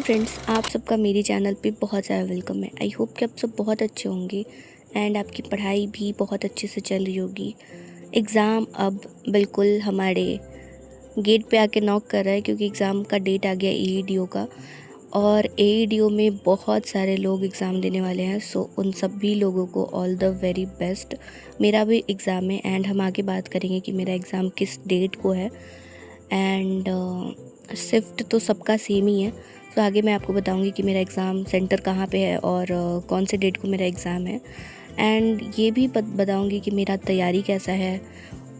Friends, आप सबका मेरे चैनल पे बहुत ज़्यादा वेलकम है। आई होप कि आप सब बहुत अच्छे होंगे एंड आपकी पढ़ाई भी बहुत अच्छे से चल रही होगी। एग्ज़ाम अब बिल्कुल हमारे गेट पे आके नॉक कर रहा है क्योंकि एग्ज़ाम का डेट आ गया एईडीओ का। और एईडीओ में बहुत सारे लोग एग्ज़ाम देने वाले हैं, सो उन सभी लोगों को ऑल द वेरी बेस्ट। मेरा भी एग्ज़ाम है एंड हम आगे बात करेंगे कि मेरा एग्ज़ाम किस डेट को है एंड शिफ्ट तो सबका सेम ही है। तो आगे मैं आपको बताऊंगी कि मेरा एग्ज़ाम सेंटर कहाँ पे है और कौन से डेट को मेरा एग्ज़ाम है एंड ये भी बताऊंगी कि मेरा तैयारी कैसा है।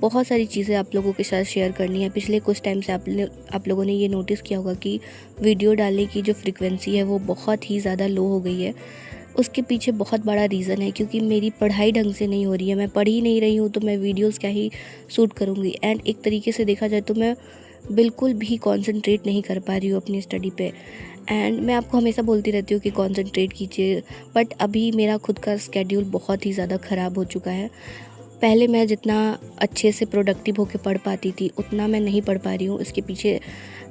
बहुत सारी चीज़ें आप लोगों के साथ शेयर करनी है। पिछले कुछ टाइम से आप लोगों ने ये नोटिस किया होगा कि वीडियो डालने की जो फ्रिक्वेंसी है वो बहुत ही ज़्यादा लो हो गई है। उसके पीछे बहुत बड़ा रीज़न है क्योंकि मेरी पढ़ाई ढंग से नहीं हो रही है। मैं पढ़ ही नहीं रही हूँ तो मैं वीडियोज़ क्या ही शूट करूँगी। एंड एक तरीके से देखा जाए तो मैं बिल्कुल भी कंसंट्रेट नहीं कर पा रही हूँ अपनी स्टडी पे। एंड मैं आपको हमेशा बोलती रहती हूँ कि कंसंट्रेट कीजिए, बट अभी मेरा खुद का स्केड्यूल बहुत ही ज़्यादा ख़राब हो चुका है। पहले मैं जितना अच्छे से प्रोडक्टिव होकर पढ़ पाती थी उतना मैं नहीं पढ़ पा रही हूँ। इसके पीछे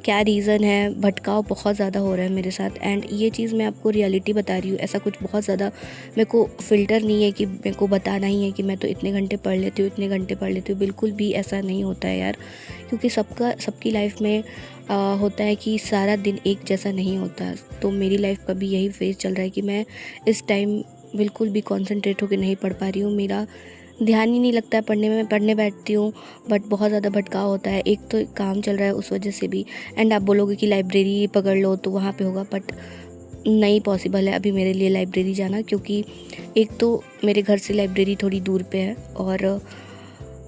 क्या रीज़न है, भटकाव बहुत ज़्यादा हो रहा है मेरे साथ। एंड ये चीज़ मैं आपको रियलिटी बता रही हूँ। ऐसा कुछ बहुत ज़्यादा मेरे को फ़िल्टर नहीं है कि मेरे को बताना ही है कि मैं तो इतने घंटे पढ़ लेती हूँ, इतने घंटे पढ़ लेती हूँ। बिल्कुल भी ऐसा नहीं होता है यार, क्योंकि सबकी लाइफ में होता है कि सारा दिन एक जैसा नहीं होता। तो मेरी लाइफ का भी यही फेज़ चल रहा है कि मैं इस टाइम बिल्कुल भी कॉन्सेंट्रेट होकर नहीं पढ़ पा रही हूँ। मेरा ध्यान ही नहीं लगता है पढ़ने में। मैं पढ़ने बैठती हूँ बट बहुत ज़्यादा भटकाव होता है। एक तो काम चल रहा है उस वजह से भी। एंड आप बोलोगे कि लाइब्रेरी पकड़ लो तो वहाँ पे होगा, बट नहीं पॉसिबल है अभी मेरे लिए लाइब्रेरी जाना, क्योंकि एक तो मेरे घर से लाइब्रेरी थोड़ी दूर पे है और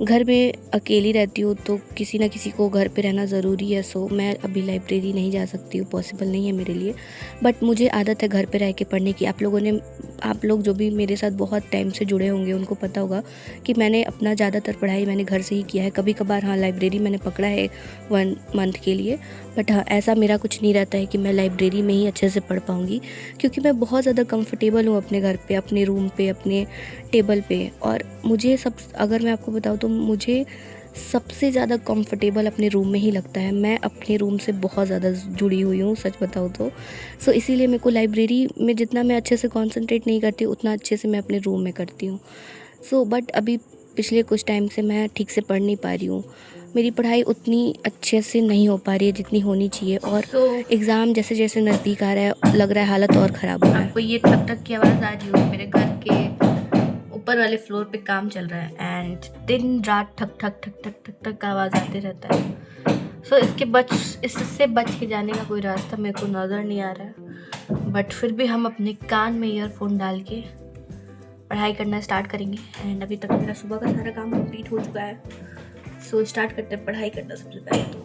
घर में अकेली रहती हूँ तो किसी ना किसी को घर पे रहना ज़रूरी है। सो मैं अभी लाइब्रेरी नहीं जा सकती हूँ, पॉसिबल नहीं है मेरे लिए। बट मुझे आदत है घर पे रह के पढ़ने की। आप लोग जो भी मेरे साथ बहुत टाइम से जुड़े होंगे उनको पता होगा कि मैंने अपना ज़्यादातर पढ़ाई मैंने घर से ही किया है। कभी कभार हाँ लाइब्रेरी मैंने पकड़ा है 1 मंथ के लिए, बट हाँ ऐसा मेरा कुछ नहीं रहता है कि मैं लाइब्रेरी में ही अच्छे से पढ़ पाऊँगी, क्योंकि मैं बहुत ज़्यादा कंफर्टेबल हूँ अपने घर पे, अपने रूम पे, अपने टेबल पे। और मुझे अगर मैं आपको बताऊँ तो मुझे सबसे ज़्यादा कंफर्टेबल अपने रूम में ही लगता है। मैं अपने रूम से बहुत ज़्यादा जुड़ी हुई हूँ सच बताऊँ तो। सो इसीलिए मेरे को लाइब्रेरी में जितना मैं अच्छे से कंसंट्रेट नहीं करती उतना अच्छे से मैं अपने रूम में करती हूँ। सो बट अभी पिछले कुछ टाइम से मैं ठीक से पढ़ नहीं पा रही हूँ। मेरी पढ़ाई उतनी अच्छे से नहीं हो पा रही है जितनी होनी चाहिए। और एग्ज़ाम जैसे जैसे नज़दीक आ रहा है लग रहा है हालत और ख़राब हो रहा है। आपको ये ठक ठक की आवाज़ आ रही होगी, मेरे घर के ऊपर वाले फ्लोर पे काम चल रहा है एंड दिन रात ठक ठक ठक ठक ठक ठक का आवाज़ आते रहता है। सो इससे बच के जाने का कोई रास्ता मेरे को नज़र नहीं आ रहा है, बट फिर भी हम अपने कान में ईयरफोन डाल के पढ़ाई करना स्टार्ट करेंगे। एंड अभी तक मेरा सुबह का सारा काम कंप्लीट हो चुका है। सो स्टार्ट करते हैं पढ़ाई करना सबसे पहले तो,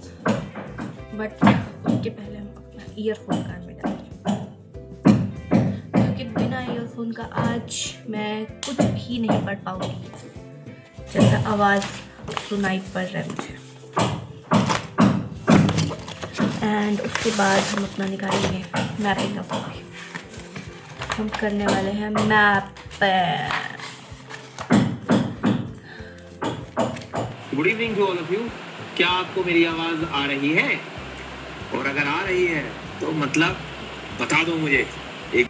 बट उसके पहले हम अपना ईयरफोन कान में डालेंगे, क्योंकि बिना ईयरफोन का आज मैं कुछ भी नहीं पढ़ पाऊंगी। जैसा आवाज़ सुनाई पड़ रहा है मुझे। एंड उसके बाद हम अपना निकालेंगे मैपिंग का कॉपी। हम करने वाले हैं map. Good evening to all of you. क्या आपको मेरी आवाज आ रही है? और अगर आ रही है तो मतलब बता दो मुझे। एक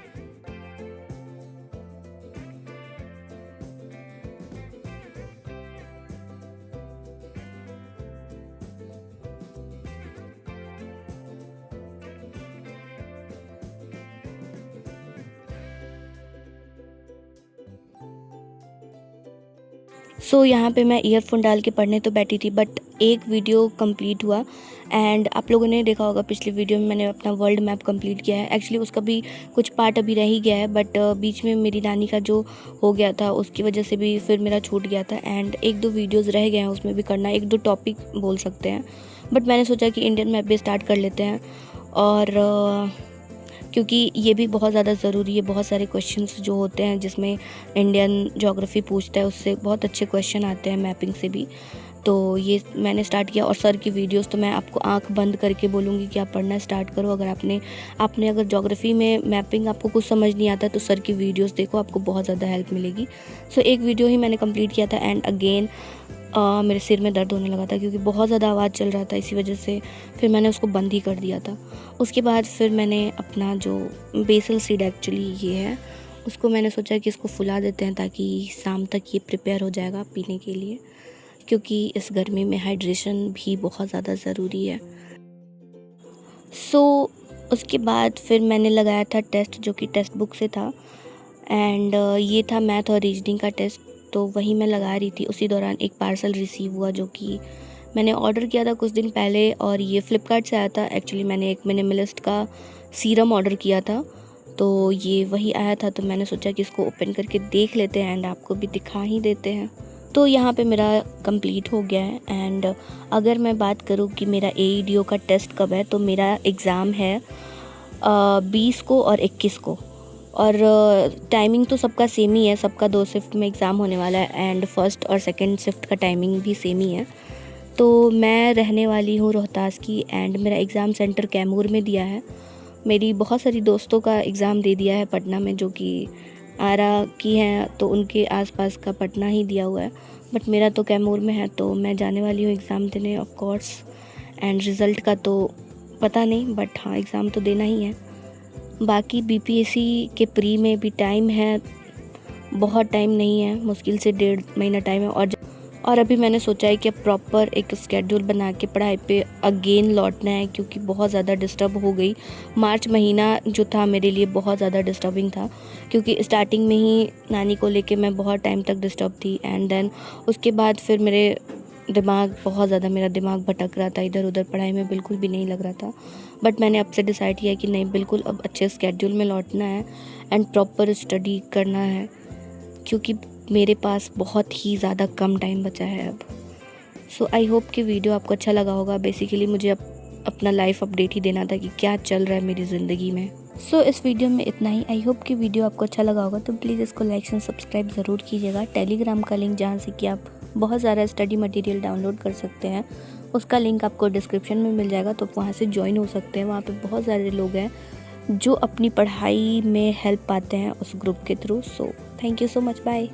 सो यहाँ पे मैं ईयरफोन डाल के पढ़ने तो बैठी थी, बट एक वीडियो कंप्लीट हुआ। एंड आप लोगों ने देखा होगा पिछले वीडियो में मैंने अपना वर्ल्ड मैप कंप्लीट किया है। एक्चुअली उसका भी कुछ पार्ट अभी रह ही गया है, बट बीच में मेरी नानी का जो हो गया था उसकी वजह से भी फिर मेरा छूट गया था। एंड 1-2 वीडियोज़ रह गए हैं उसमें भी करना, 1-2 टॉपिक बोल सकते हैं। बट मैंने सोचा कि इंडियन मैप भी स्टार्ट कर लेते हैं, और क्योंकि ये भी बहुत ज़्यादा ज़रूरी है। बहुत सारे क्वेश्चंस जो होते हैं जिसमें इंडियन ज्योग्राफी पूछता है उससे बहुत अच्छे क्वेश्चन आते हैं मैपिंग से भी। तो ये मैंने स्टार्ट किया। और सर की वीडियोस तो मैं आपको आंख बंद करके बोलूँगी कि आप पढ़ना स्टार्ट करो। अगर आपने अगर ज्योग्राफी में मैपिंग आपको कुछ समझ नहीं आता तो सर की वीडियोस देखो, आपको बहुत ज़्यादा हेल्प मिलेगी। सो एक वीडियो ही मैंने कंप्लीट किया था एंड अगेन मेरे सिर में दर्द होने लगा था क्योंकि बहुत ज़्यादा आवाज़ चल रहा था, इसी वजह से फिर मैंने उसको बंद ही कर दिया था। उसके बाद फिर मैंने अपना जो बेसल सीड एक्चुअली ये है, उसको मैंने सोचा कि इसको फुला देते हैं ताकि शाम तक ये प्रिपेयर हो जाएगा पीने के लिए, क्योंकि इस गर्मी में हाइड्रेशन भी बहुत ज़्यादा ज़रूरी है। उसके बाद फिर मैंने लगाया था टेस्ट, जो कि टेक्स्ट बुक से था, एंड ये था मैथ और रीजनिंग का टेस्ट। तो वही मैं लगा रही थी, उसी दौरान एक पार्सल रिसीव हुआ जो कि मैंने ऑर्डर किया था कुछ दिन पहले, और ये फ़्लिपकार्ट से आया था। एक्चुअली मैंने एक मिनिमलिस्ट का सीरम ऑर्डर किया था, तो ये वही आया था। तो मैंने सोचा कि इसको ओपन करके देख लेते हैं एंड आपको भी दिखा ही देते हैं। तो यहाँ पे मेरा कंप्लीट हो गया है। एंड अगर मैं बात करूँ कि मेरा AEDO का टेस्ट कब है, तो मेरा एग्ज़ाम है 20 को और 21 को, और टाइमिंग तो सबका सेम ही है, सबका 2 शिफ्ट में एग्ज़ाम होने वाला है, एंड फर्स्ट और सेकंड शिफ्ट का टाइमिंग भी सेम ही है। तो मैं रहने वाली हूँ रोहतास की, एंड मेरा एग्ज़ाम सेंटर कैमूर में दिया है। मेरी बहुत सारी दोस्तों का एग्ज़ाम दे दिया है पटना में, जो कि आरा की हैं, तो उनके आसपास का पटना ही दिया हुआ है, बट मेरा तो कैमूर में है। तो मैं जाने वाली हूँ एग्ज़ाम देने ऑफ कोर्स, एंड रिज़ल्ट का तो पता नहीं, बट हाँ एग्ज़ाम तो देना ही है। बाकी BPSC के प्री में भी टाइम है, बहुत टाइम नहीं है, मुश्किल से 1.5 महीना टाइम है। और अभी मैंने सोचा है कि अब प्रॉपर एक स्केड्यूल बना के पढ़ाई पे अगेन लौटना है, क्योंकि बहुत ज़्यादा डिस्टर्ब हो गई। मार्च महीना जो था मेरे लिए बहुत ज़्यादा डिस्टर्बिंग था, क्योंकि स्टार्टिंग में ही नानी को लेके मैं बहुत टाइम तक डिस्टर्ब थी, एंड देन उसके बाद फिर मेरा दिमाग भटक रहा था इधर उधर, पढ़ाई में बिल्कुल भी नहीं लग रहा था। बट मैंने अब से डिसाइड किया कि नहीं, बिल्कुल अब अच्छे स्केड्यूल में लौटना है एंड प्रॉपर स्टडी करना है, क्योंकि मेरे पास बहुत ही ज़्यादा कम टाइम बचा है अब। सो आई होप कि वीडियो आपको अच्छा लगा होगा। बेसिकली मुझे अपना लाइफ अपडेट ही देना था कि क्या चल रहा है मेरी ज़िंदगी में। सो इस वीडियो में इतना ही। आई होप कि वीडियो आपको अच्छा लगा होगा, तो प्लीज़ इसको लाइक एंड सब्सक्राइब ज़रूर कीजिएगा। टेलीग्राम का लिंक, जहाँ से कि आप बहुत सारा स्टडी मटेरियल डाउनलोड कर सकते हैं, उसका लिंक आपको डिस्क्रिप्शन में मिल जाएगा, तो वहाँ से ज्वाइन हो सकते हैं। वहाँ पे बहुत सारे लोग हैं जो अपनी पढ़ाई में हेल्प पाते हैं उस ग्रुप के through. So thank you so much, bye.